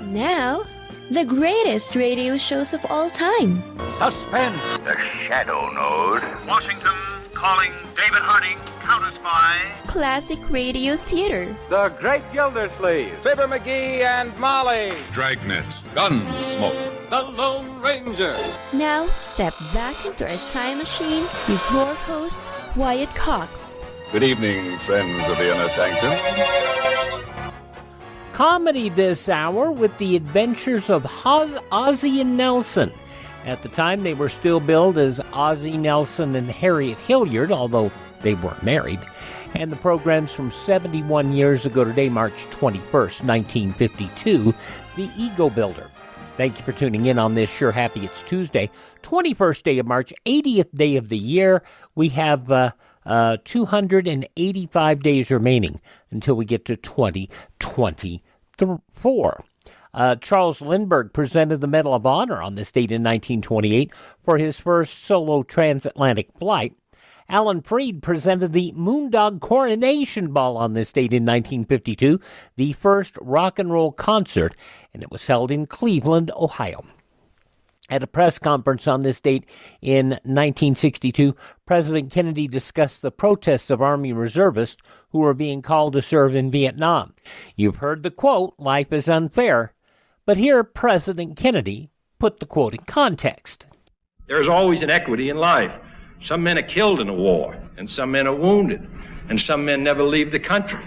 Now, the greatest radio shows of all time. Suspense. The Shadow Node. Washington calling David Harding, counter-spy. Classic radio theater. The Great Gildersleeve. Fibber McGee and Molly. Dragnet. Gunsmoke. The Lone Ranger. Now, step back into a time machine with your host, Wyatt Cox. Good evening, friends of the Inner Sanctum. Comedy this hour with the adventures of Ozzie and Nelson. At the time, they were still billed as Ozzie, Nelson, and Harriet-Hilliard, although they weren't married. And the program's from 71 years ago today, March 21st, 1952, The Ego Builder. Thank you for tuning in on this Sure Happy It's Tuesday, 21st day of March, 80th day of the year. We have 285 days remaining until we get to 2024. Charles Lindbergh presented the Medal of Honor on this date in 1928 for his first solo transatlantic flight. Alan Freed presented the Moondog Coronation Ball on this date in 1952, the first rock and roll concert, and it was held in Cleveland, Ohio. At a press conference on this date in 1962, President Kennedy discussed the protests of Army reservists who were being called to serve in Vietnam. You've heard the quote, "Life is unfair," but here President Kennedy put the quote in context. There's always an equity in life. Some men are killed in a war, and some men are wounded, and some men never leave the country,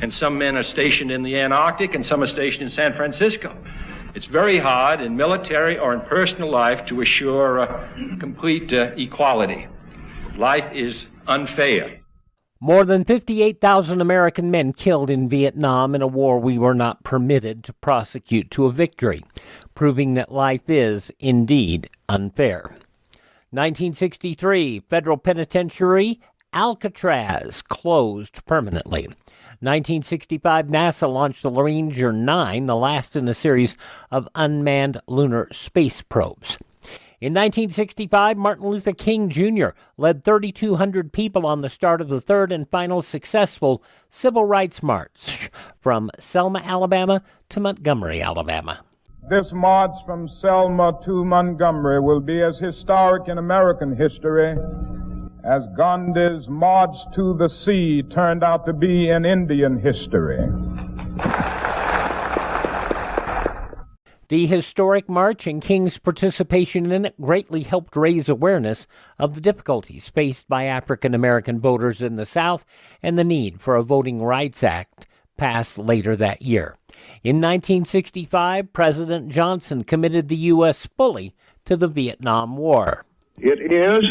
and some men are stationed in the Antarctic, and some are stationed in San Francisco. It's very hard in military or in personal life to assure complete equality. Life is unfair. More than 58,000 American men killed in Vietnam in a war we were not permitted to prosecute to a victory, proving that life is indeed unfair. 1963, federal penitentiary Alcatraz closed permanently. 1965, NASA launched the Ranger 9, the last in a series of unmanned lunar space probes. In 1965, Martin Luther King Jr. led 3,200 people on the start of the third and final successful Civil Rights March from Selma, Alabama to Montgomery, Alabama. This march from Selma to Montgomery will be as historic in American history as Gandhi's march to the sea turned out to be in Indian history. The historic march and King's participation in it greatly helped raise awareness of the difficulties faced by African American voters in the South and the need for a Voting Rights Act passed later that year. In 1965, President Johnson committed the U.S. fully to the Vietnam War. It is,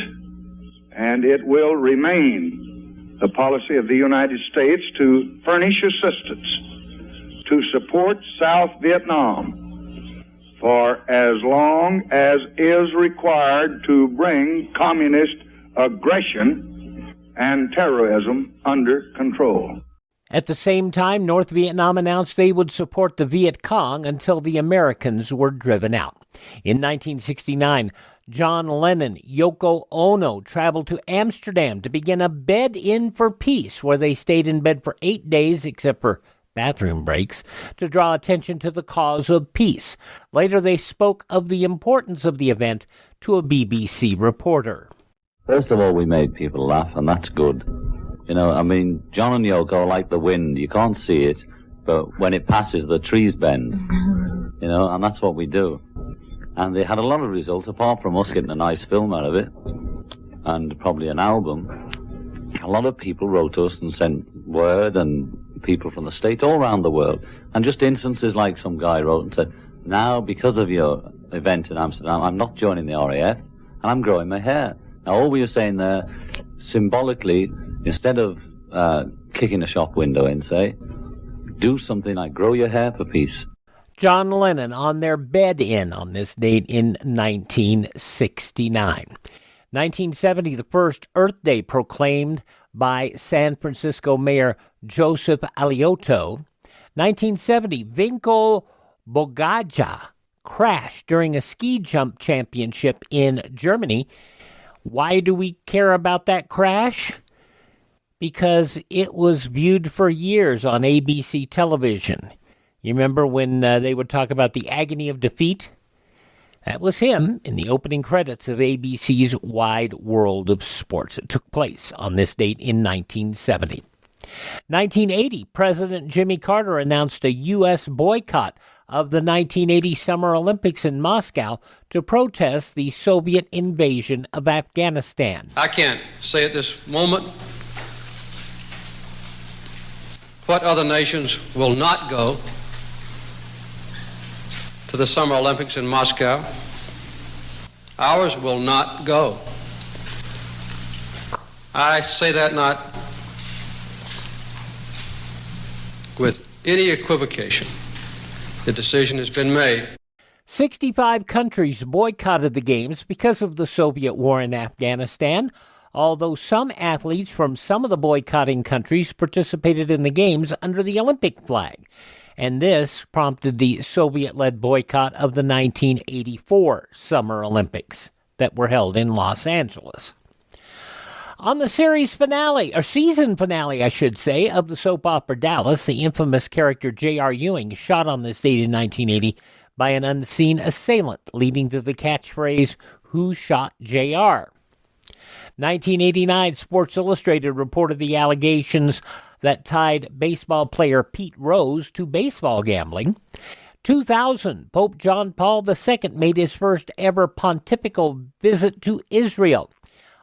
and it will remain, the policy of the United States to furnish assistance to support South Vietnam for as long as is required to bring communist aggression and terrorism under control. At the same time, North Vietnam announced they would support the Viet Cong until the Americans were driven out. In 1969, John Lennon, Yoko Ono traveled to Amsterdam to begin a bed-in for peace, where they stayed in bed for 8 days, except for bathroom breaks, to draw attention to the cause of peace. Later, they spoke of the importance of the event to a BBC reporter. First of all, we made people laugh, and that's good. You know, I mean, John and Yoko are like the wind. You can't see it, but when it passes, the trees bend. You know, and that's what we do. And they had a lot of results, apart from us getting a nice film out of it, and probably an album. A lot of people wrote to us and sent word, and people from the States all around the world. And just instances like some guy wrote and said, now, because of your event in Amsterdam, I'm not joining the RAF, and I'm growing my hair. Now, all we were saying there, symbolically, instead of kicking a shop window in, say, do something like grow your hair for peace. John Lennon on their bed-in on this date in 1969. 1970, the first Earth Day proclaimed by San Francisco Mayor Joseph Alioto. 1970, Vinko Bogaja crashed during a ski jump championship in Germany. Why do we care about that crash? Because it was viewed for years on ABC television. You remember when they would talk about the agony of defeat? That was him in the opening credits of ABC's Wide World of Sports. It took place on this date in 1970. 1980, President Jimmy Carter announced a U.S. boycott of the 1980 Summer Olympics in Moscow to protest the Soviet invasion of Afghanistan. I can't say at this moment what other nations will not go to the Summer Olympics in Moscow. Ours will not go. I say that not with any equivocation. The decision has been made. 65 countries boycotted the Games because of the Soviet war in Afghanistan, although some athletes from some of the boycotting countries participated in the Games under the Olympic flag. And this prompted the Soviet-led boycott of the 1984 Summer Olympics that were held in Los Angeles. On the series finale, or season finale, I should say, of the soap opera Dallas, the infamous character J.R. Ewing shot on this date in 1980 by an unseen assailant, leading to the catchphrase, "Who shot J.R.?" 1989, Sports Illustrated reported the allegations that tied baseball player Pete Rose to baseball gambling. 2000, Pope John Paul II made his first ever pontifical visit to Israel.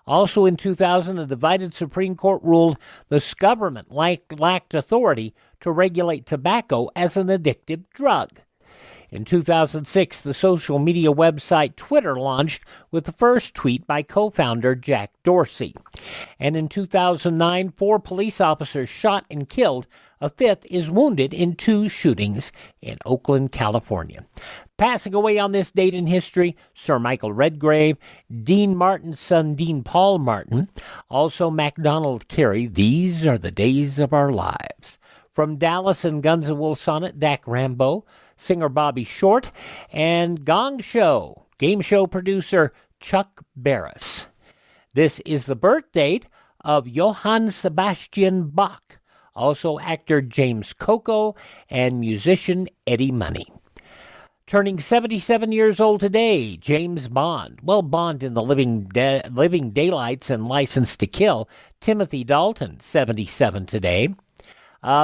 Also in 2000, a divided Supreme Court ruled the government lacked authority to regulate tobacco as an addictive drug. In 2006, the social media website Twitter launched with the first tweet by co-founder Jack Dorsey. And in 2009, 4 police officers shot and killed. A 5th is wounded in 2 shootings in Oakland, California. Passing away on this date in history, Sir Michael Redgrave, Dean Martin's son Dean Paul Martin, also MacDonald Carey. These are the days of our lives. From Dallas and Guns N' Wool Sonnet, Dak Rambo, singer Bobby Short, and Gong Show, game show producer Chuck Barris. This is the birth date of Johann Sebastian Bach, also actor James Coco, and musician Eddie Money. Turning 77 years old today, James Bond. Well, Bond in the Living Daylights and License to Kill. Timothy Dalton, 77 today.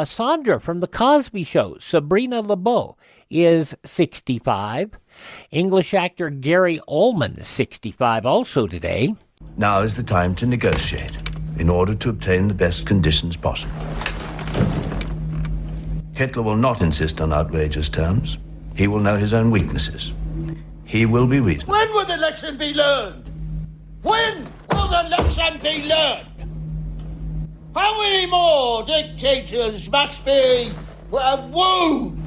Sandra from The Cosby Show, Sabrina LeBeau, is 65. English actor Gary Oldman, 65 also today. Now is the time to negotiate in order to obtain the best conditions possible. Hitler will not insist on outrageous terms. He will know his own weaknesses. He will be reasonable. When will the lesson be learned? When will the lesson be learned? How many more dictators must be wooed,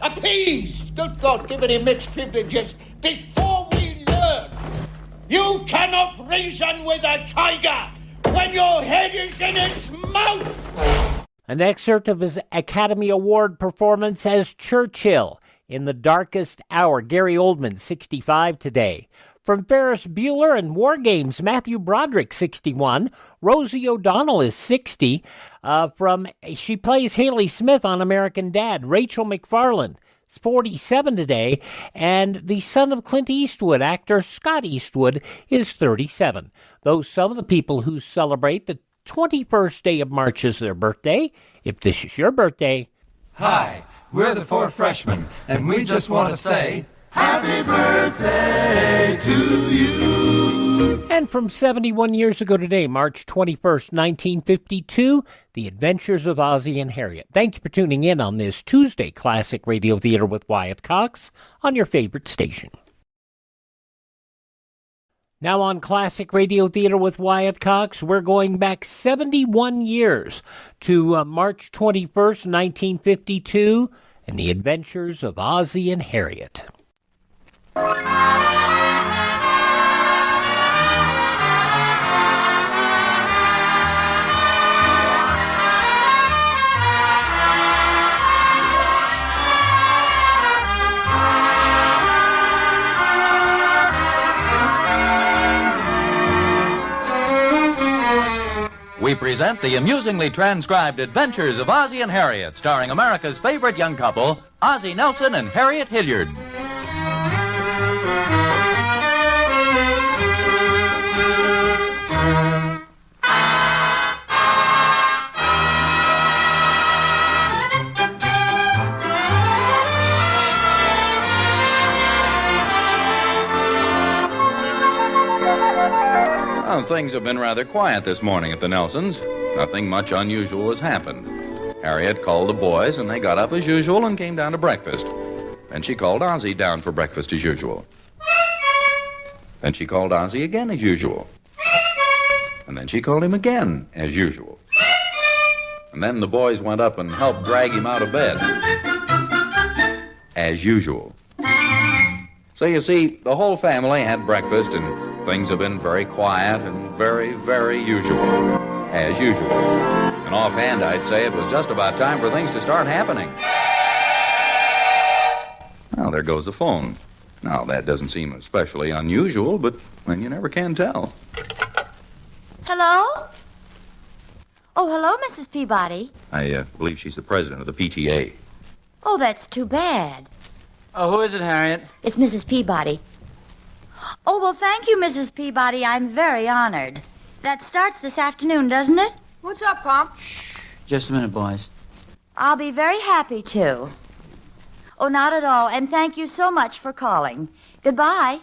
appeased, good God, given him mixed privileges, before we learn? You cannot reason with a tiger when your head is in its mouth. An excerpt of his Academy Award performance as Churchill in The Darkest Hour. Gary Oldman, 65 today. From Ferris Bueller and War Games, Matthew Broderick, 61. Rosie O'Donnell is 60. She plays Haley Smith on American Dad. Rachel McFarland is 47 today. And the son of Clint Eastwood, actor Scott Eastwood, is 37. Those some of the people who celebrate the 21st day of March as their birthday. If this is your birthday. Hi, we're the 4 freshmen, and we just want to say, happy birthday to you. And from 71 years ago today, March 21st, 1952, The Adventures of Ozzie and Harriet. Thank you for tuning in on this Tuesday Classic Radio Theater with Wyatt Cox on your favorite station. Now on Classic Radio Theater with Wyatt Cox, we're going back 71 years to March 21st, 1952, and The Adventures of Ozzie and Harriet. we present the amusingly transcribed adventures of Ozzie and Harriet, starring America's favorite young couple, Ozzie-Nelson and Harriet-Hilliard. Well, things have been rather quiet this morning at the Nelsons. Nothing much unusual has happened. Harriet called the boys, and they got up as usual and came down to breakfast. Then she called Ozzie down for breakfast as usual. Then she called Ozzie again as usual. And then she called him again as usual. And then the boys went up and helped drag him out of bed. As usual. So you see, the whole family had breakfast, and things have been very quiet and very, very usual. As usual. And offhand, I'd say it was just about time for things to start happening. Well, there goes the phone. Now, that doesn't seem especially unusual, but then you never can tell. Hello? Oh, hello, Mrs. Peabody. I believe she's the president of the P.T.A. Oh, that's too bad. Oh, who is it, Harriet? It's Mrs. Peabody. Oh, well, thank you, Mrs. Peabody. I'm very honored. That starts this afternoon, doesn't it? What's up, Pop? Shh. Just a minute, boys. I'll be very happy to. Oh, not at all. And thank you so much for calling. Goodbye.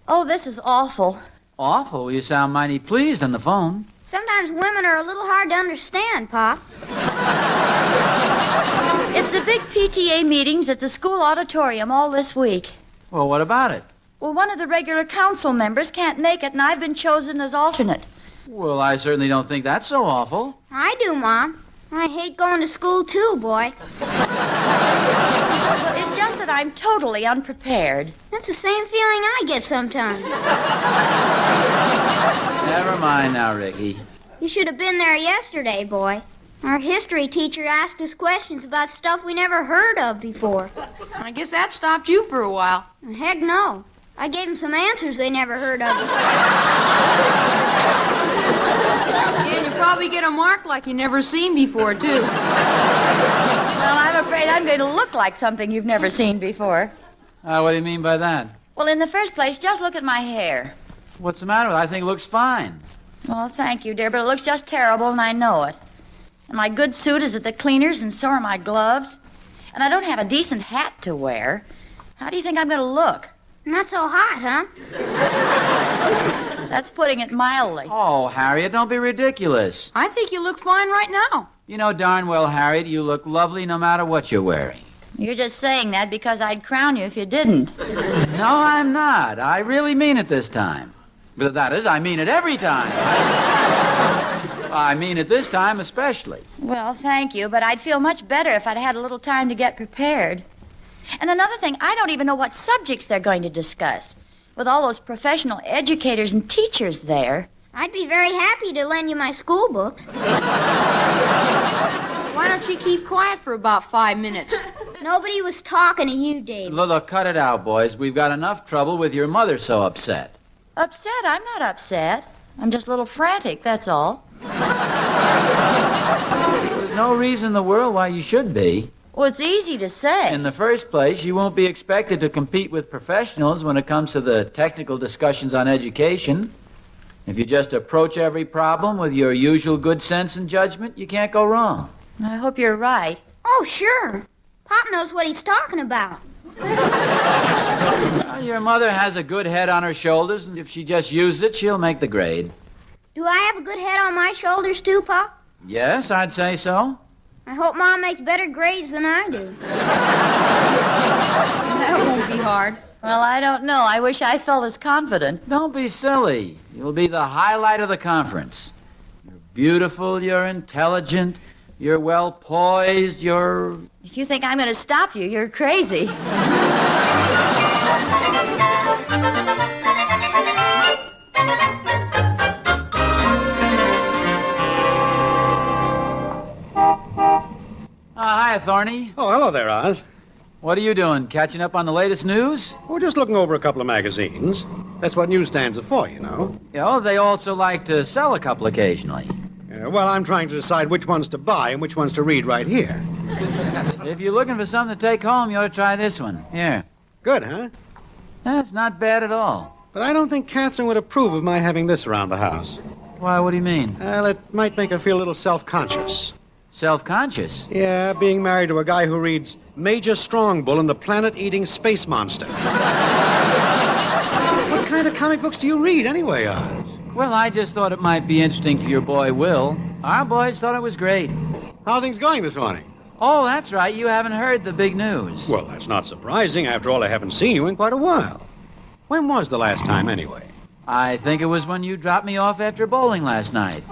Oh, this is awful. Awful? You sound mighty pleased on the phone. Sometimes women are a little hard to understand, Pop. It's the big PTA meetings at the school auditorium all this week. Well, what about it? Well, one of the regular council members can't make it, and I've been chosen as alternate. Well, I certainly don't think that's so awful. I do, Mom. I hate going to school, too, boy. Well, it's just that I'm totally unprepared. That's the same feeling I get sometimes. Never mind now, Ricky. You should have been there yesterday, boy. Our history teacher asked us questions about stuff we never heard of before. I guess that stopped you for a while. Heck no. I gave them some answers they never heard of before. And you probably get a mark like you never seen before, too. Well, I'm afraid I'm going to look like something you've never seen before. What do you mean by that? Well, in the first place, just look at my hair. What's the matter with it? I think it looks fine. Well, thank you, dear, but it looks just terrible, and I know it. And my good suit is at the cleaners, and so are my gloves. And I don't have a decent hat to wear. How do you think I'm going to look? Not so hot, huh? That's putting it mildly. Oh, Harriet, don't be ridiculous. I think you look fine right now. You know darn well, Harriet, you look lovely no matter what you're wearing. You're just saying that because I'd crown you if you didn't. No, I'm not. I really mean it this time. But that is, I mean it every time. I mean it this time especially. Well, thank you, but I'd feel much better if I'd had a little time to get prepared. And another thing, I don't even know what subjects they're going to discuss. With all those professional educators and teachers there. I'd be very happy to lend you my school books. Why don't you keep quiet for about 5 minutes? Nobody was talking to you, Dave. Look, cut it out, boys. We've got enough trouble with your mother so upset. Upset? I'm not upset. I'm just a little frantic, that's all. There's no reason in the world why you should be. Well, it's easy to say. In the first place, you won't be expected to compete with professionals when it comes to the technical discussions on education. If you just approach every problem with your usual good sense and judgment, you can't go wrong. I hope you're right. Oh, sure. Pop knows what he's talking about. Your mother has a good head on her shoulders, and if she just uses it, she'll make the grade. Do I have a good head on my shoulders, too, Pop? Yes, I'd say so. I hope Mom makes better grades than I do. That won't be hard. Well, I don't know. I wish I felt as confident. Don't be silly. You'll be the highlight of the conference. You're beautiful, you're intelligent, you're well poised, you're... If you think I'm going to stop you, you're crazy. Hi, Thorny. Oh, hello there, Oz. What are you doing? Catching up on the latest news? We're just looking over a couple of magazines. That's what newsstands are for, you know. Oh, they also like to sell a couple occasionally. Well, I'm trying to decide which ones to buy and which ones to read right here. If you're looking for something to take home, you ought to try this one. Here. Good, huh? That's not bad at all. But I don't think Catherine would approve of my having this around the house. Why, what do you mean? Well, it might make her feel a little self-conscious. Self-conscious? Yeah, being married to a guy who reads Major Strongbull and the Planet-Eating Space Monster. What kind of comic books do you read anyway, Oz? Well, I just thought it might be interesting for your boy, Will. Our boys thought it was great. How are things going this morning? Oh, that's right. You haven't heard the big news. Well, that's not surprising. After all, I haven't seen you in quite a while. When was the last time, anyway? I think it was when you dropped me off after bowling last night.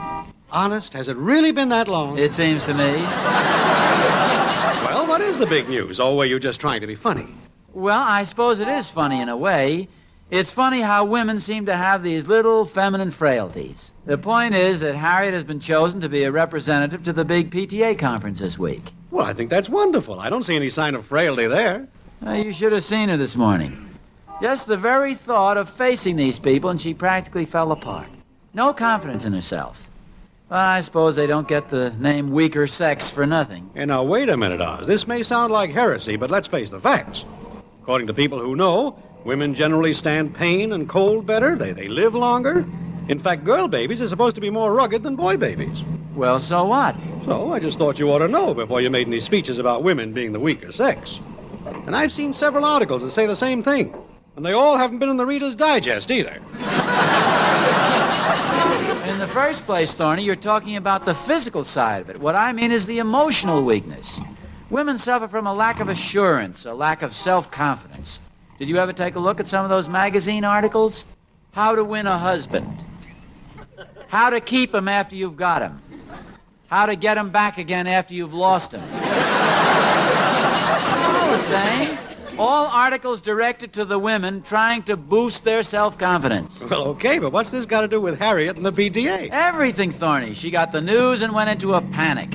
Honest? Has it really been that long? It seems to me. Well, what is the big news? Or were you just trying to be funny? Well, I suppose it is funny in a way. It's funny how women seem to have these little feminine frailties. The point is that Harriet has been chosen to be a representative to the big PTA conference this week. Well, I think that's wonderful. I don't see any sign of frailty there. You should have seen her this morning. Just the very thought of facing these people, and she practically fell apart. No confidence in herself. Well, I suppose they don't get the name weaker sex for nothing. Hey, now, wait a minute, Oz. This may sound like heresy, but let's face the facts. According to people who know, women generally stand pain and cold better. They live longer. In fact, girl babies are supposed to be more rugged than boy babies. Well, so what? So I just thought you ought to know before you made any speeches about women being the weaker sex. And I've seen several articles that say the same thing. And they all haven't been in the Reader's Digest either. In the first place, Thorny, you're talking about the physical side of it. What I mean is the emotional weakness. Women suffer from a lack of assurance, a lack of self-confidence. Did you ever take a look at some of those magazine articles? How to win a husband. How to keep him after you've got him. How to get him back again after you've lost him. All the same. All articles directed to the women trying to boost their self-confidence. Well, okay, but what's this got to do with Harriet and the PTA? Everything, Thorny. She got the news and went into a panic.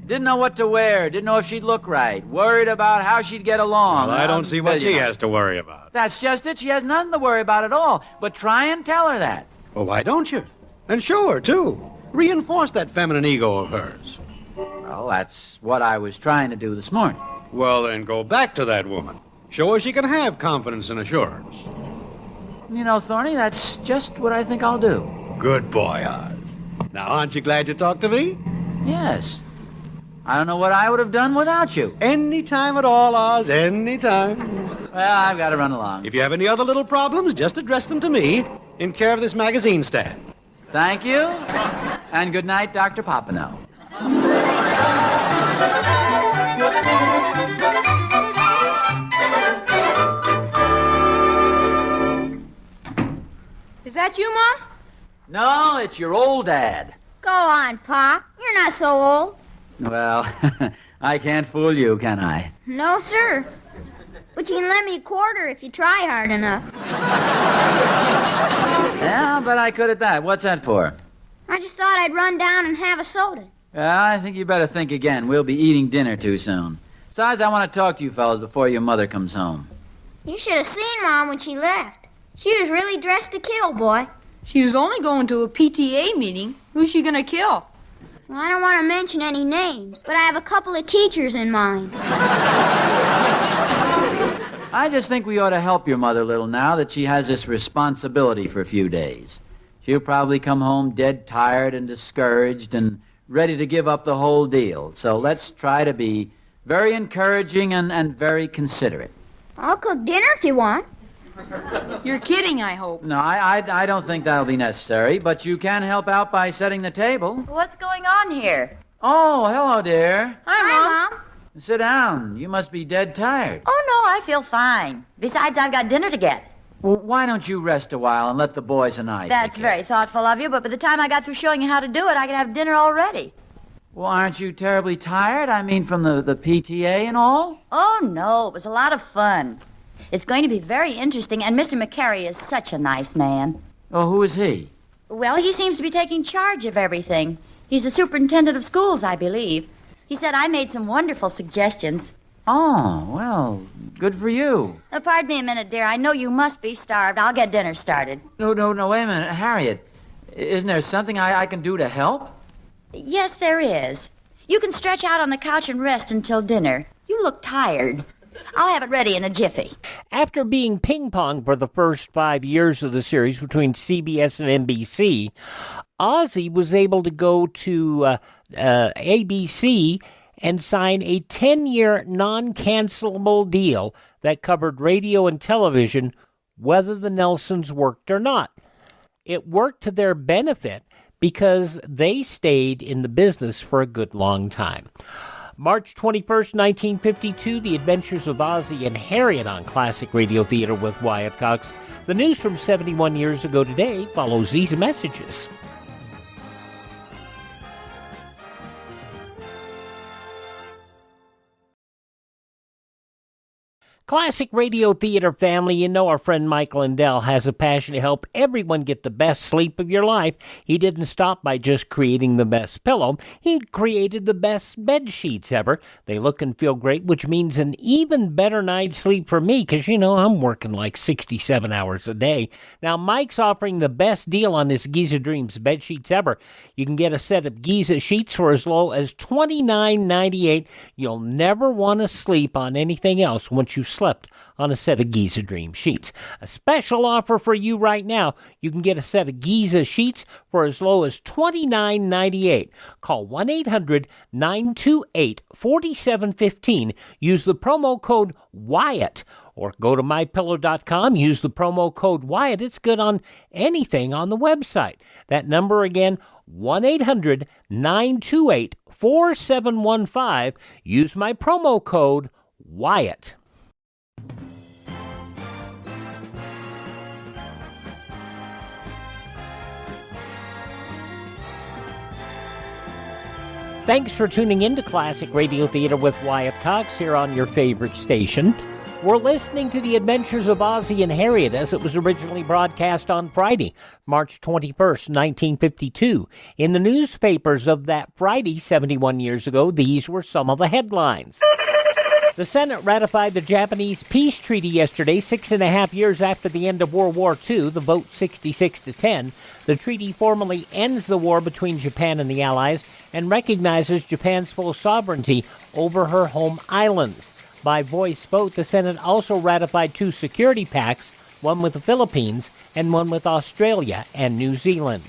Didn't know what to wear, didn't know if she'd look right, worried about how she'd get along. Well, I don't see what she has to worry about. That's just it. She has nothing to worry about at all. But try and tell her that. Well, why don't you? And show her, too. Reinforce that feminine ego of hers. Well, that's what I was trying to do this morning. Well, then go back to that woman. Show her she can have confidence and assurance. You know, Thorny, that's just what I think I'll do. Good boy, Oz. Now, aren't you glad you talked to me? Yes. I don't know what I would have done without you. Any time at all, Oz, any time. Well, I've got to run along. If you have any other little problems, just address them to me in care of this magazine stand. Thank you. And good night, Dr. Popenow. Is that you, Mom? No, it's your old dad. Go on, Pop. You're not so old. Well, I can't fool you, can I? No, sir. But you can lend me a quarter if you try hard enough. Yeah, but I could at that. What's that for? I just thought I'd run down and have a soda. I think you better think again. We'll be eating dinner too soon. Besides, I want to talk to you fellas before your mother comes home. You should have seen Mom when she left. She was really dressed to kill, boy. She was only going to a PTA meeting. Who's she gonna kill? Well, I don't want to mention any names, but I have a couple of teachers in mind. I just think we ought to help your mother a little now that she has this responsibility for a few days. She'll probably come home dead tired and discouraged and ready to give up the whole deal. So let's try to be very encouraging and very considerate. I'll cook dinner if you want. You're kidding, I hope. No, I don't think that'll be necessary, but you can help out by setting the table. What's going on here? Oh, hello, dear. Hi, Mom. Sit down. You must be dead tired. Oh, no, I feel fine. Besides, I've got dinner to get. Well, why don't you rest a while and let the boys and I That's take care? very thoughtful of you, but by the time I got through showing you how to do it, I could have dinner already. Well, aren't you terribly tired? I mean, from the PTA and all? Oh, no, it was a lot of fun. It's going to be very interesting, and Mr. McCary is such a nice man. Oh, who is he? Well, he seems to be taking charge of everything. He's the superintendent of schools, I believe. He said I made some wonderful suggestions. Oh, well, good for you. Pardon me a minute, dear. I know you must be starved. I'll get dinner started. No, wait a minute. Harriet, isn't there something I can do to help? Yes, there is. You can stretch out on the couch and rest until dinner. You look tired. I'll have it ready in a jiffy. After being ping-ponged for the first 5 years of the series between CBS and NBC, Ozzie was able to go to ABC and sign a 10-year non-cancelable deal that covered radio and television, whether the Nelsons worked or not. It worked to their benefit because they stayed in the business for a good long time. March 21st, 1952, The Adventures of Ozzie and Harriet on Classic Radio Theater with Wyatt Cox. The news from 71 years ago today follows these messages. Classic Radio Theater family, you know our friend Mike Lindell has a passion to help everyone get the best sleep of your life. He didn't stop by just creating the best pillow. He created the best bed sheets ever. They look and feel great, which means an even better night's sleep for me because, you know, I'm working like 67 hours a day. Now, Mike's offering the best deal on his Giza Dreams bed sheets ever. You can get a set of Giza sheets for as low as $29.98. You'll never want to sleep on anything else once you slept on a set of Giza Dream sheets. A special offer for you right now. You can get a set of Giza sheets for as low as $29.98. Call 1-800-928-4715. Use the promo code Wyatt. Or go to mypillow.com, use the promo code Wyatt. It's good on anything on the website. That number again, 1-800-928-4715. Use my promo code Wyatt. Thanks for tuning in to Classic Radio Theater with Wyatt Cox here on your favorite station. We're listening to The Adventures of Ozzie and Harriet as it was originally broadcast on Friday, March 21st, 1952. In the newspapers of that Friday, 71 years ago, these were some of the headlines. The Senate ratified the Japanese peace treaty yesterday, 6.5 years after the end of World War II, the vote 66-10. The treaty formally ends the war between Japan and the Allies and recognizes Japan's full sovereignty over her home islands. By voice vote, the Senate also ratified 2 security pacts, one with the Philippines and one with Australia and New Zealand.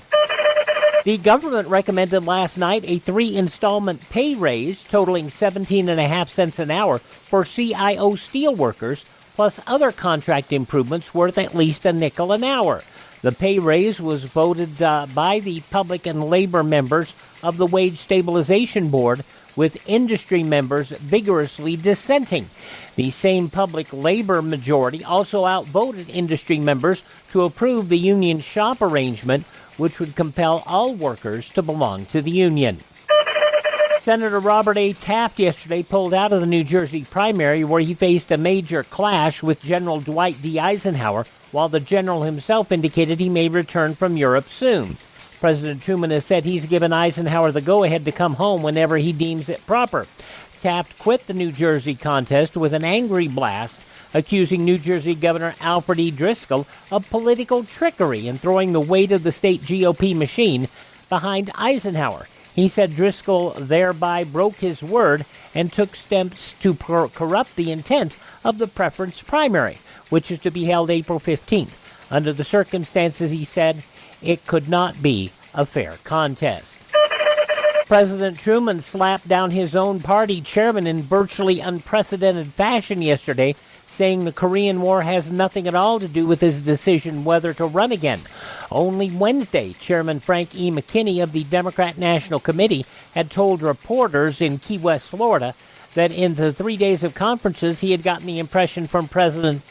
The government recommended last night a 3-installment pay raise totaling 17.5 cents an hour for CIO steelworkers, plus other contract improvements worth at least a nickel an hour. The pay raise was voted by the public and labor members of the Wage Stabilization Board, with industry members vigorously dissenting. The same public labor majority also outvoted industry members to approve the union shop arrangement, which would compel all workers to belong to the union. Senator Robert A. Taft yesterday pulled out of the New Jersey primary where he faced a major clash with General Dwight D. Eisenhower, while the general himself indicated he may return from Europe soon. President Truman has said he's given Eisenhower the go-ahead to come home whenever he deems it proper. Taft quit the New Jersey contest with an angry blast, accusing New Jersey Governor Alfred E. Driscoll of political trickery and throwing the weight of the state GOP machine behind Eisenhower. He said Driscoll thereby broke his word and took steps to corrupt the intent of the preference primary, which is to be held April 15th. Under the circumstances, he said, it could not be a fair contest. President Truman slapped down his own party chairman in virtually unprecedented fashion yesterday, saying the Korean War has nothing at all to do with his decision whether to run again. Only Wednesday, Chairman Frank E. McKinney of the Democrat National Committee had told reporters in Key West, Florida, that in the 3 days of conferences he had gotten the impression from President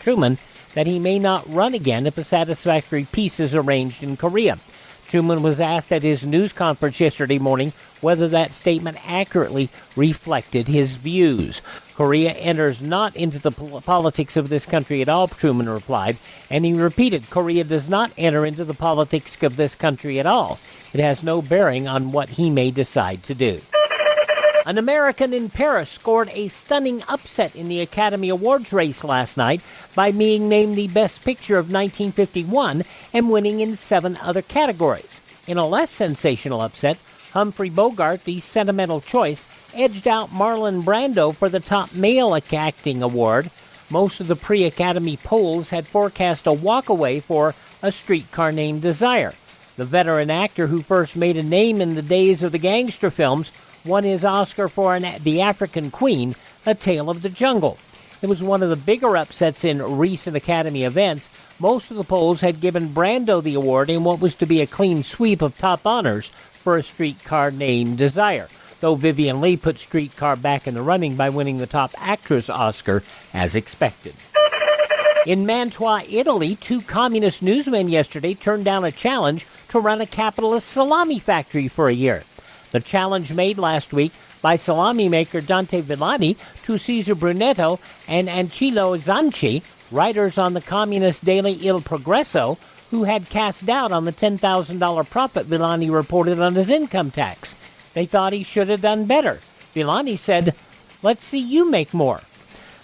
Truman that he may not run again if a satisfactory peace is arranged in Korea. Truman was asked at his news conference yesterday morning whether that statement accurately reflected his views. Korea enters not into the politics of this country at all, Truman replied, and he repeated, Korea does not enter into the politics of this country at all. It has no bearing on what he may decide to do. An American in Paris scored a stunning upset in the Academy Awards race last night by being named the Best Picture of 1951 and winning in 7 other categories. In a less sensational upset, Humphrey Bogart, the sentimental choice, edged out Marlon Brando for the top male acting award. Most of the pre-Academy polls had forecast a walkaway for A Streetcar Named Desire. The veteran actor who first made a name in the days of the gangster films won his Oscar for The African Queen, A Tale of the Jungle. It was one of the bigger upsets in recent Academy events. Most of the polls had given Brando the award in what was to be a clean sweep of top honors for A Streetcar Named Desire, though Vivien Leigh put Streetcar back in the running by winning the top actress Oscar as expected. In Mantua, Italy, 2 communist newsmen yesterday turned down a challenge to run a capitalist salami factory for a year. The challenge made last week by salami maker Dante Villani to Cesar Brunetto and Ancillo Zanchi, writers on the communist daily Il Progresso, who had cast doubt on the $10,000 profit Villani reported on his income tax. They thought he should have done better. Villani said, "Let's see you make more."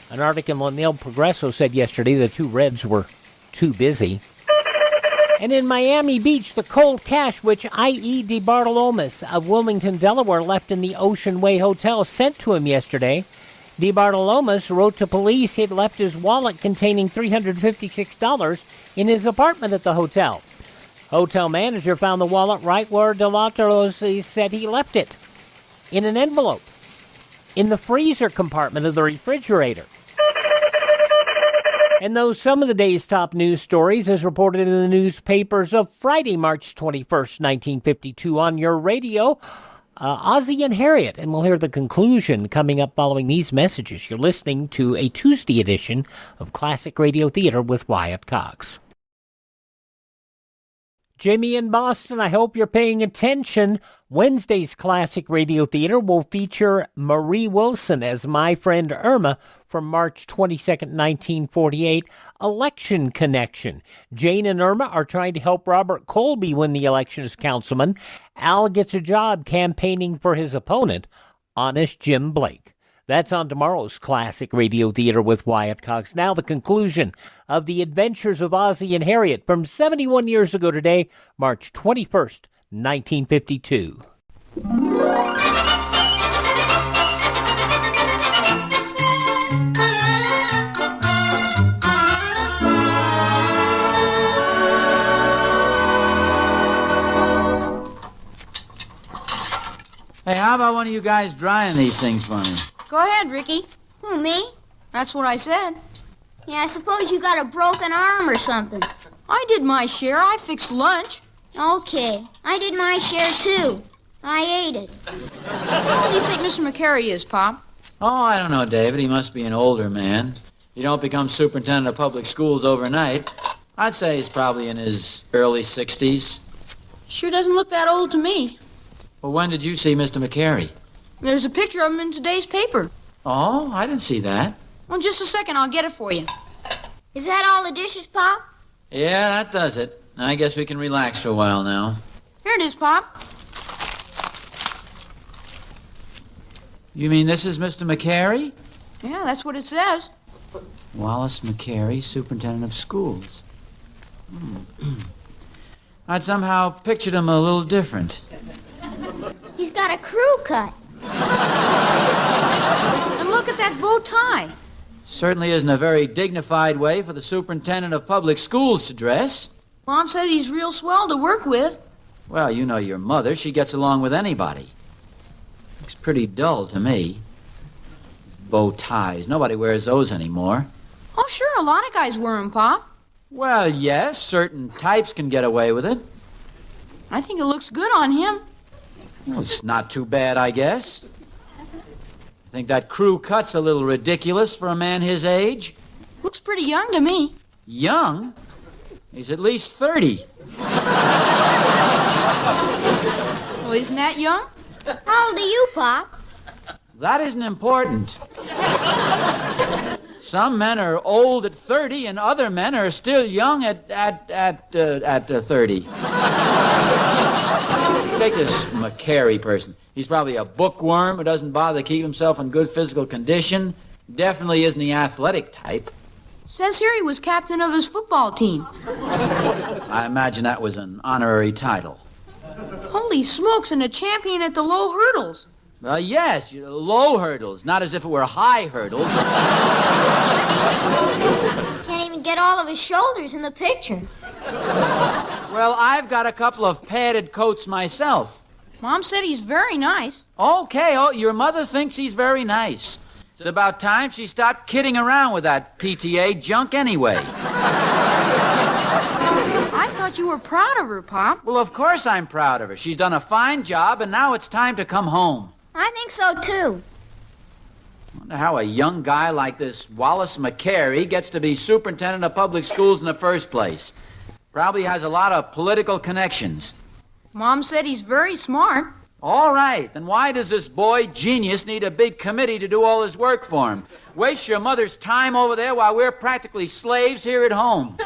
An article in Il Progresso said yesterday the 2 Reds were too busy. And in Miami Beach, the cold cash which I.E. DeBartolomeus of Wilmington, Delaware, left in the Ocean Way Hotel sent to him yesterday. DeBartolomeus wrote to police he'd left his wallet containing $356 in his apartment at the hotel. Hotel manager found the wallet right where DeLatorose said he left it, in an envelope, in the freezer compartment of the refrigerator. And those some of the day's top news stories as reported in the newspapers of Friday, March 21st, 1952 on your radio, Ozzie and Harriet. And we'll hear the conclusion coming up following these messages. You're listening to a Tuesday edition of Classic Radio Theater with Wyatt Cox. Jimmy in Boston, I hope you're paying attention. Wednesday's Classic Radio Theater will feature Marie Wilson as My Friend Irma from March 22nd, 1948, Election Connection. Jane and Irma are trying to help Robert Colby win the election as councilman. Al gets a job campaigning for his opponent, Honest Jim Blake. That's on tomorrow's Classic Radio Theater with Wyatt Cox. Now the conclusion of the adventures of Ozzie and Harriet from 71 years ago today, March 21st, 1952. Hey, how about one of you guys drying these things for me? Go ahead, Ricky. Who, me? That's what I said. Yeah, I suppose you got a broken arm or something. I did my share. I fixed lunch. Okay. I did my share, too. I ate it. How old do you think Mr. McCary is, Pop? Oh, I don't know, David. He must be an older man. You don't become superintendent of public schools overnight. I'd say he's probably in his early 60s. Sure doesn't look that old to me. Well, when did you see Mr. McCary? There's a picture of him in today's paper. Oh, I didn't see that. Well, just a second, I'll get it for you. Is that all the dishes, Pop? Yeah, that does it. I guess we can relax for a while now. Here it is, Pop. You mean this is Mr. McCary? Yeah, that's what it says. Wallace McCary, superintendent of schools. I'd somehow pictured him a little different. He's got a crew cut. And look at that bow tie. Certainly isn't a very dignified way for the superintendent of public schools to dress. Mom said he's real swell to work with. Well, you know your mother. She gets along with anybody. Looks pretty dull to me. Bow ties. Nobody wears those anymore. Oh, sure, a lot of guys wear them, Pop. Well, yes, certain types can get away with it. I think it looks good on him. Well, it's not too bad, I guess. I think that crew cut's a little ridiculous for a man his age. Looks pretty young to me. Young? He's at least 30. Well, isn't that young? How old are you, Pop? That isn't important. Some men are old at 30, and other men are still young at 30. take this McCary person. He's probably a bookworm who doesn't bother to keep himself in good physical condition. Definitely isn't the athletic type. Says here he was captain of his football team. I imagine that was an honorary title. Holy smokes, and a champion at the low hurdles. Yes, low hurdles, not as if it were high hurdles. Can't even get all of his shoulders in the picture. Well, I've got a couple of padded coats myself. Mom said he's very nice. Okay, your mother thinks he's very nice. It's about time she stopped kidding around with that PTA junk anyway. I thought you were proud of her, Pop. Well, of course I'm proud of her. She's done a fine job, and now it's time to come home. I think so, too. I wonder how a young guy like this Wallace McCary gets to be superintendent of public schools in the first place. Probably has a lot of political connections. Mom said he's very smart. All right, then why does this boy genius need a big committee to do all his work for him? Waste your mother's time over there while we're practically slaves here at home.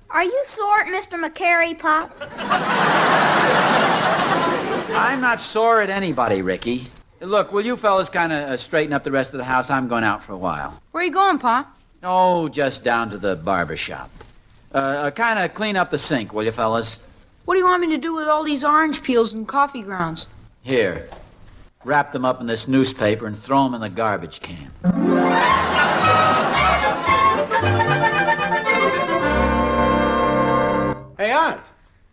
Are you sore at Mr. McCary, Pop? I'm not sore at anybody, Ricky. Look, will you fellas kind of straighten up the rest of the house? I'm going out for a while. Where are you going, Pop? Oh, just down to the barber shop. Kind of clean up the sink, will you fellas? What do you want me to do with all these orange peels and coffee grounds? Here, wrap them up in this newspaper and throw them in the garbage can. Hey, Oz.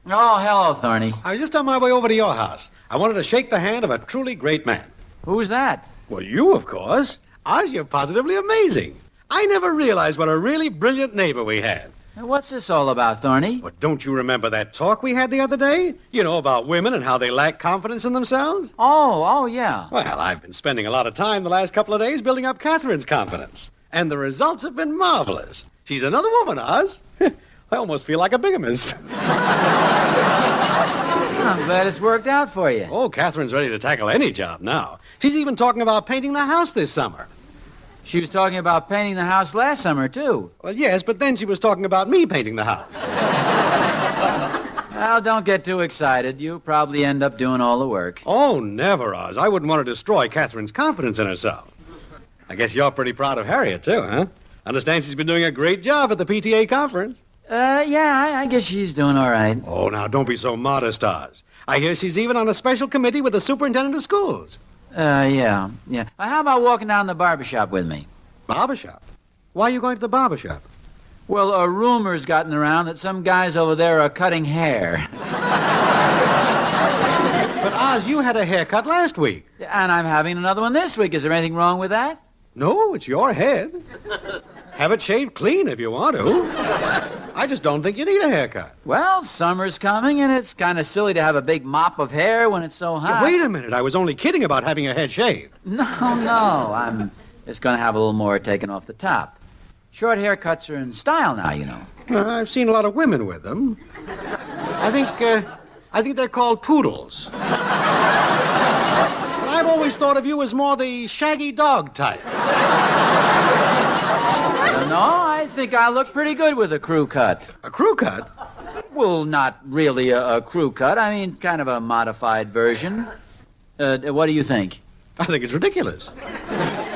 Oh, hello, Thorny. I was just on my way over to your house. I wanted to shake the hand of a truly great man. Who's that? Well, you, of course. Oz, you're positively amazing. I never realized what a really brilliant neighbor we had. What's this all about, Thorny? Well, don't you remember that talk we had the other day? You know, about women and how they lack confidence in themselves? Oh, yeah. Well, I've been spending a lot of time the last couple of days building up Catherine's confidence. And the results have been marvelous. She's another woman, Oz. I almost feel like a bigamist. I'm glad it's worked out for you. Oh, Catherine's ready to tackle any job now. She's even talking about painting the house this summer. She was talking about painting the house last summer, too. Well, yes, but then she was talking about me painting the house. Well, don't get too excited. You'll probably end up doing all the work. Oh, never, Oz. I wouldn't want to destroy Catherine's confidence in herself. I guess you're pretty proud of Harriet, too, huh? Understand she's been doing a great job at the PTA conference. Yeah, I guess she's doing all right. Oh, now, don't be so modest, Oz. I hear she's even on a special committee with the superintendent of schools. Yeah. How about walking down to the barbershop with me? Barbershop? Why are you going to the barbershop? Well, a rumor's gotten around that some guys over there are cutting hair. But, Oz, you had a haircut last week. And I'm having another one this week. Is there anything wrong with that? No, it's your head. Have it shaved clean if you want to. I just don't think you need a haircut. Well, summer's coming, and it's kind of silly to have a big mop of hair when it's so hot. Yeah, wait a minute. I was only kidding about having your head shaved. No. I'm just going to have a little more taken off the top. Short haircuts are in style now, you know. I've seen a lot of women with them. I think they're called poodles. But I've always thought of you as more the shaggy dog type. No, I think I look pretty good with a crew cut. A crew cut? Well, not really a crew cut. I mean, kind of a modified version. What do you think? I think it's ridiculous.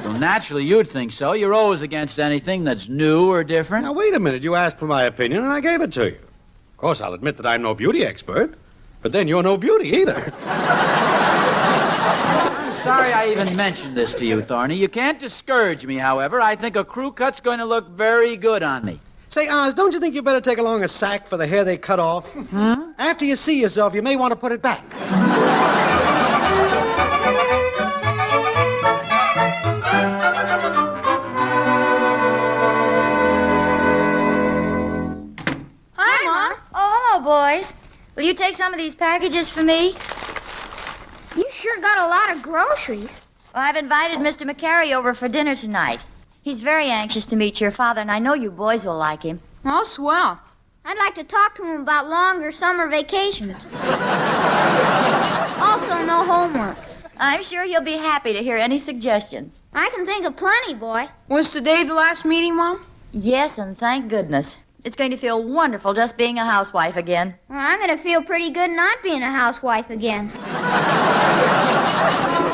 Well, naturally, you'd think so. You're always against anything that's new or different. Now, wait a minute. You asked for my opinion, and I gave it to you. Of course, I'll admit that I'm no beauty expert, but then you're no beauty either. I'm sorry I even mentioned this to you, Thorny. You can't discourage me, however. I think a crew cut's going to look very good on me. Say, Oz, don't you think you better take along a sack for the hair they cut off? After you see yourself, you may want to put it back. Hi, Mom. Oh, hello, boys. Will you take some of these packages for me? You sure got a lot of groceries. Well, I've invited Mr. McCary over for dinner tonight. He's very anxious to meet your father, and I know you boys will like him. Oh, swell. I'd like to talk to him about longer summer vacations. Also, no homework. I'm sure he'll be happy to hear any suggestions. I can think of plenty, boy. Was today the last meeting, Mom? Yes, and thank goodness. It's going to feel wonderful just being a housewife again. Well, I'm going to feel pretty good not being a housewife again.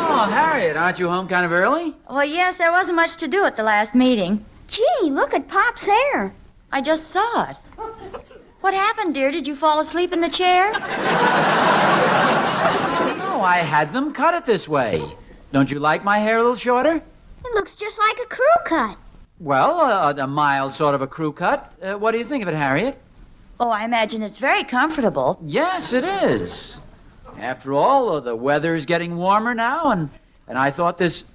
Oh, Harriet, aren't you home kind of early? Well, yes, there wasn't much to do at the last meeting. Gee, look at Pop's hair. I just saw it. What happened, dear? Did you fall asleep in the chair? No, I had them cut it this way. Don't you like my hair a little shorter? It looks just like a crew cut. Well, a mild sort of a crew cut. What do you think of it, Harriet? Oh, I imagine it's very comfortable. Yes, it is. After all, the weather's getting warmer now, and I thought this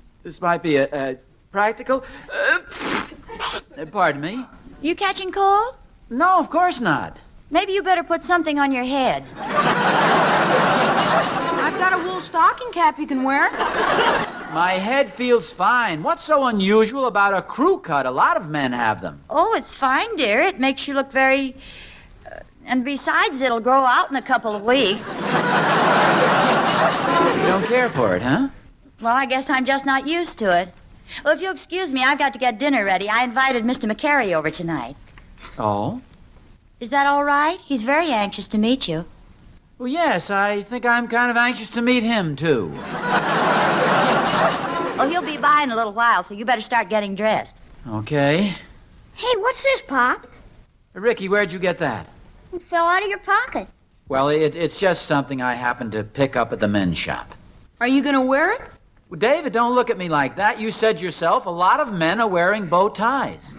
might be a practical... pardon me? You catching cold? No, of course not. Maybe you better put something on your head. I've got a wool stocking cap you can wear. My head feels fine. What's so unusual about a crew cut? A lot of men have them. Oh, it's fine, dear. It makes you look very... and besides, it'll grow out in a couple of weeks. You don't care for it, huh? Well, I guess I'm just not used to it. Well, if you'll excuse me, I've got to get dinner ready. I invited Mr. McCary over tonight. Oh? Is that all right? He's very anxious to meet you. Well, yes, I think I'm kind of anxious to meet him, too. Oh, he'll be by in a little while, so you better start getting dressed. Okay. Hey, what's this, Pop? Ricky, where'd you get that? It fell out of your pocket. Well, it's just something I happened to pick up at the men's shop. Are you going to wear it? Well, David, don't look at me like that. You said yourself a lot of men are wearing bow ties.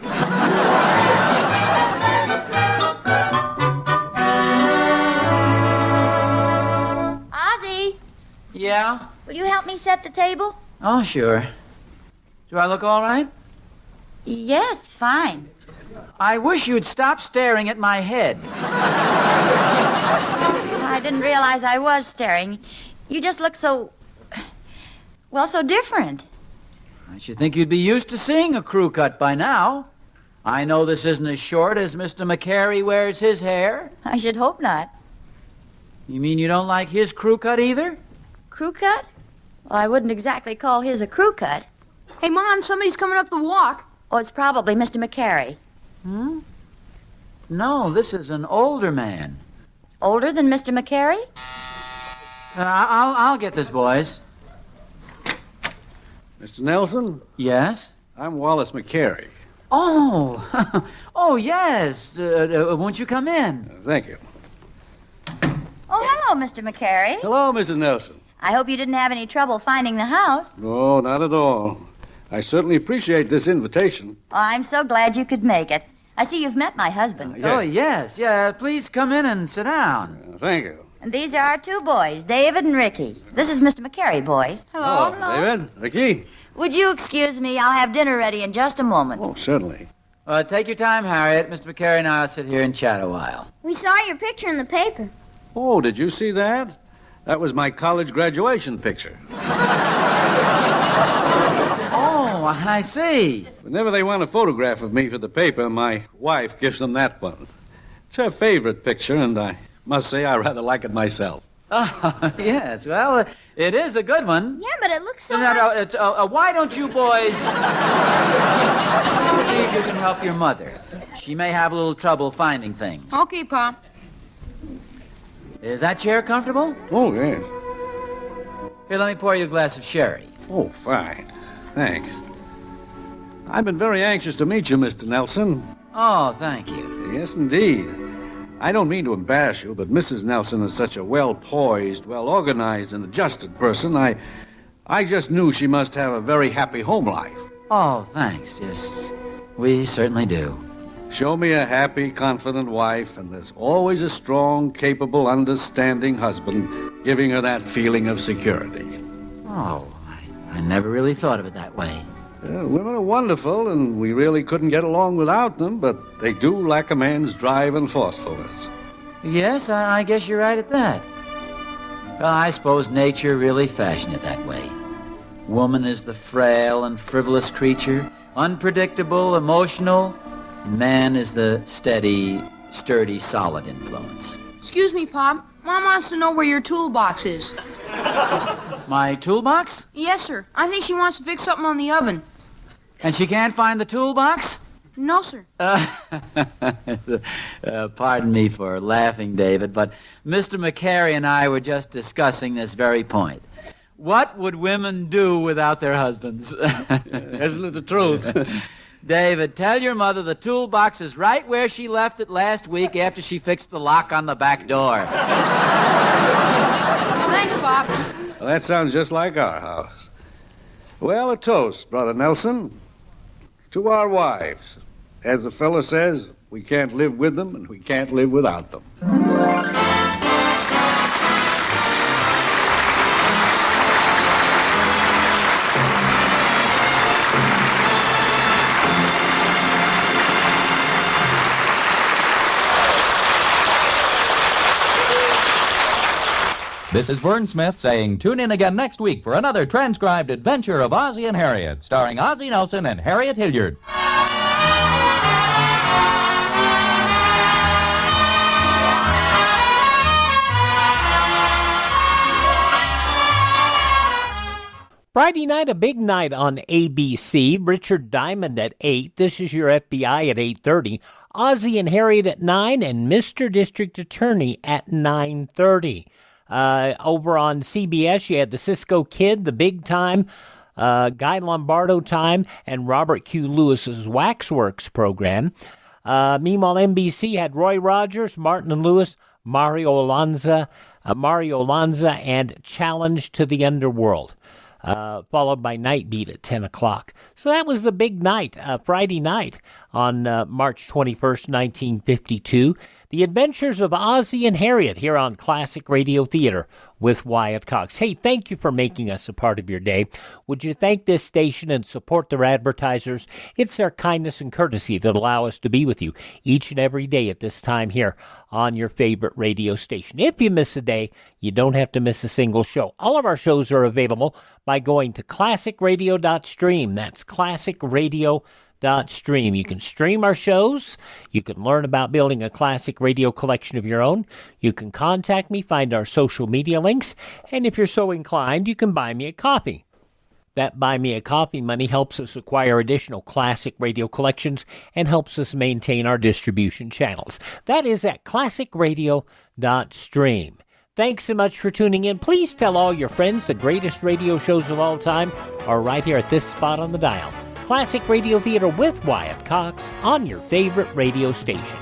Ozzie, Yeah? will you help me set the table? Oh, sure. Do I look all right? Yes, fine. I wish you'd stop staring at my head. I didn't realize I was staring. You just look so... well, so different. I should think you'd be used to seeing a crew cut by now. I know this isn't as short as Mr. McCary wears his hair. I should hope not. You mean you don't like his crew cut either? Crew cut? Well, I wouldn't exactly call his a crew cut. Hey, Mom, somebody's coming up the walk. Oh, it's probably Mr. McCary. Hmm? No, this is an older man. Older than Mr. McCary? I'll get this, boys. Mr. Nelson? Yes? I'm Wallace McCary. Oh, oh, yes. Won't you come in? Thank you. Oh, hello, Mr. McCary. Hello, Mrs. Nelson. I hope you didn't have any trouble finding the house. No, not at all. I certainly appreciate this invitation. Oh, I'm so glad you could make it. I see you've met my husband. Oh, yes. Yeah, please come in and sit down. Thank you. And these are our two boys, David and Ricky. This is Mr. McCary, boys. Hello. David, Ricky. Would you excuse me? I'll have dinner ready in just a moment. Oh, certainly. Take your time, Harriet. Mr. McCary and I'll sit here and chat a while. We saw your picture in the paper. Oh, did you see that? That was my college graduation picture. Oh, I see. Whenever they want a photograph of me for the paper, my wife gives them that one. It's her favorite picture, and I must say I rather like it myself. Oh, yes. Well, it is a good one. Yeah, but it looks so Why don't you boys see if you can help your mother? She may have a little trouble finding things. Okay, Pop. Is that chair comfortable? Oh, yes. Here, let me pour you a glass of sherry. Oh, fine. Thanks. I've been very anxious to meet you, Mr. Nelson. Oh, thank you. Yes, indeed. I don't mean to embarrass you, but Mrs. Nelson is such a well-poised, well-organized, and adjusted person. I just knew she must have a very happy home life. Oh, thanks. Yes, we certainly do. Show me a happy, confident wife, and there's always a strong, capable, understanding husband giving her that feeling of security. Oh, I never really thought of it that way. Women are wonderful, and we really couldn't get along without them, but they do lack a man's drive and forcefulness. Yes, I guess you're right at that. Well, I suppose nature really fashioned it that way. Woman is the frail and frivolous creature, unpredictable, emotional. Man is the steady, sturdy, solid influence. Excuse me, Pop. Mom wants to know where your toolbox is. My toolbox? Yes, sir. I think she wants to fix something on the oven. And she can't find the toolbox? No, sir. Pardon me for laughing, David, but Mr. McCary and I were just discussing this very point. What would women do without their husbands? Isn't it the truth? David, tell your mother the toolbox is right where she left it last week after she fixed the lock on the back door. Thanks, Pop. Well, that sounds just like our house. Well, a toast, Brother Nelson, to our wives. As the fella says, we can't live with them and we can't live without them. This is Vern Smith saying tune in again next week for another transcribed adventure of Ozzie and Harriet, starring Ozzie Nelson and Harriet-Hilliard. Friday night, a big night on ABC. Richard Diamond at 8. This is Your FBI at 8:30. Ozzie and Harriet at 9, and Mr. District Attorney at 9:30. Over on CBS, you had the Cisco Kid, the Big Time, Guy Lombardo Time, and Robert Q. Lewis's Waxworks program. Meanwhile, NBC had Roy Rogers, Martin and Lewis, Mario Lanza, and Challenge to the Underworld, followed by Night Beat at 10 o'clock. So that was the big night, Friday night on March 21st, 1952. The Adventures of Ozzie and Harriet here on Classic Radio Theater with Wyatt Cox. Hey, thank you for making us a part of your day. Would you thank this station and support their advertisers? It's their kindness and courtesy that allow us to be with you each and every day at this time here on your favorite radio station. If you miss a day, you don't have to miss a single show. All of our shows are available by going to classicradio.stream. That's classicradio.stream. You can stream our shows. You can learn about building a classic radio collection of your own. You can contact me, find our social media links, and if you're so inclined, you can buy me a coffee. That Buy Me a Coffee money helps us acquire additional classic radio collections and helps us maintain our distribution channels. That is at classicradio.stream. Thanks so much for tuning in. Please tell all your friends the greatest radio shows of all time are right here at this spot on the dial. Classic Radio Theater with Wyatt Cox on your favorite radio station.